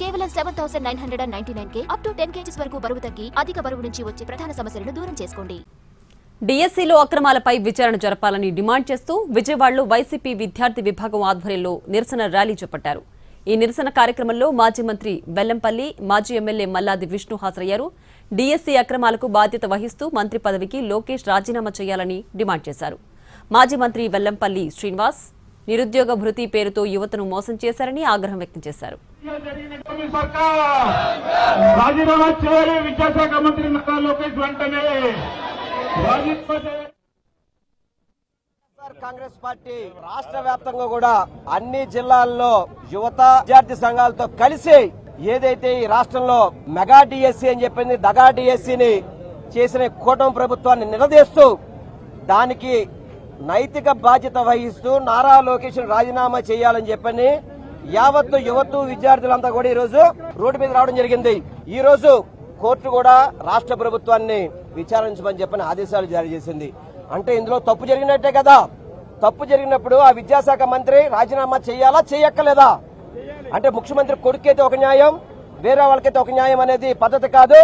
కేవలం 7,999 up to 10 kgs వరకు బరువు తగ్గి అధిక బరువు నుంచి వచ్చే ప్రధాన సమస్యలను దూరం చేసుకోండి. డిఎస్సీలో అక్రమాలపై విచారణ జరపాలని డిమాండ్ చేస్తూ విజయవాడలో వైసీపీ విద్యార్థి విభాగం ఆధ్వర్యంలో నిరసన ర్యాలీ చేపట్టారు. ఈ నిరసన కార్యక్రమంలో మాజీ మంత్రి బెల్లంపల్లి, మాజీ ఎమ్మెల్యే మల్లాది విష్ణు హాజరయ్యారు. డిఎస్సీ అక్రమాలకు బాధ్యత వహిస్తూ మంత్రి పదవికి లోకేష్ రాజీనామా చేయాలని డిమాండ్ చేశారు. మాజీ మంత్రి వెల్లంపల్లి శ్రీనివాస్ నిరుద్యోగ భృతి పేరుతో యువతను మోసం చేశారని ఆగ్రహం వ్యక్తం చేశారు. కాంగ్రెస్ పార్టీ రాష్ట్ర వ్యాప్తంగా కూడా అన్ని జిల్లాల్లో యువత విద్యార్థి సంఘాలతో కలిసి ఏదైతే ఈ రాష్ట్రంలో మెగా డిఎస్సీ అని చెప్పింది దగా డిఎస్సీని చేసిన కూటమి ప్రభుత్వాన్ని నిలదీస్తూ దానికి నైతిక బాధ్యత వహిస్తూ నారా లోకేష్ రాజీనామా చేయాలని చెప్పని యావత్తు యువత విద్యార్థులంతా కూడా ఈ రోజు రోడ్డు మీద రావడం జరిగింది. ఈ రోజు కోర్టు కూడా రాష్ట్ర ప్రభుత్వాన్ని విచారించమని చెప్పని ఆదేశాలు జారీ చేసింది. అంటే ఇందులో తప్పు జరిగినట్టే కదా. తప్పు జరిగినప్పుడు ఆ విద్యాశాఖ మంత్రి రాజీనామా చేయాలా చేయక్కలేదా? అంటే ముఖ్యమంత్రి కొడుకైతే ఒక న్యాయం, వేరే వాళ్ళకైతే ఒక న్యాయం అనేది పద్ధతి కాదు.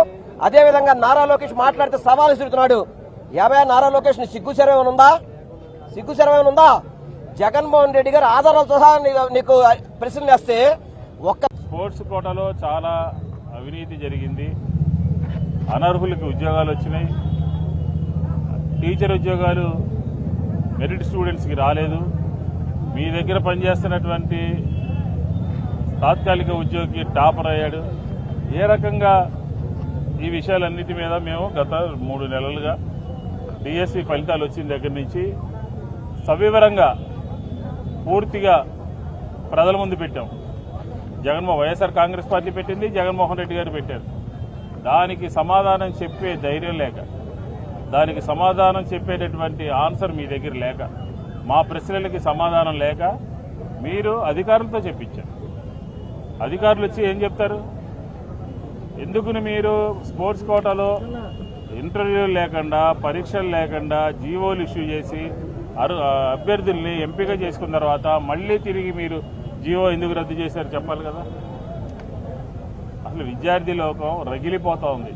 అదేవిధంగా నారా లోకేష్ మాట్లాడితే సవాల్ విసురుతున్నాడు. నారా లోకేష్ సిగ్గు శరవేమని ఉందా? సిగ్గు శరవేమని ఉందా? జగన్మోహన్ రెడ్డి గారు ఆధారాలతో సహా నీకు ప్రశ్నలు వేస్తే ఒక్క స్పోర్ట్స్ కోటాలో చాలా అవినీతి జరిగింది. అనర్హులకు ఉద్యోగాలు వచ్చినాయి. టీచర్ ఉద్యోగాలు మెరిట్ స్టూడెంట్స్కి రాలేదు. మీ దగ్గర పనిచేస్తున్నటువంటి తాత్కాలిక ఉద్యోగి టాపర్ అయ్యాడు. ఏ రకంగా ఈ విషయాలన్నిటి మీద మేము గత 3 నెలలుగా డిఎస్సి ఫలితాలు వచ్చిన దగ్గర నుంచి సవివరంగా పూర్తిగా ప్రజల ముందు పెట్టాం. వైఎస్ఆర్ కాంగ్రెస్ పార్టీ పెట్టింది, జగన్మోహన్ రెడ్డి గారు పెట్టారు. దానికి సమాధానం చెప్పే ధైర్యం లేక, దానికి సమాధానం చెప్పేటటువంటి ఆన్సర్ మీ దగ్గర లేక, మా ప్రశ్నలకి సమాధానం లేక మీరు అధికారులతో చెప్పించారు. అధికారులు వచ్చి ఏం చెప్తారు? ఎందుకుని మీరు స్పోర్ట్స్ కోటాలో ఇంటర్వ్యూలు లేకుండా, పరీక్షలు లేకుండా జీవోలు ఇష్యూ చేసి అభ్యర్థుల్ని ఎంపిక చేసుకున్న తర్వాత మళ్ళీ తిరిగి మీరు జీవో ఎందుకు రద్దు చేశారు చెప్పాలి కదా. అసలు విద్యార్థి లోకం రగిలిపోతూ ఉంది.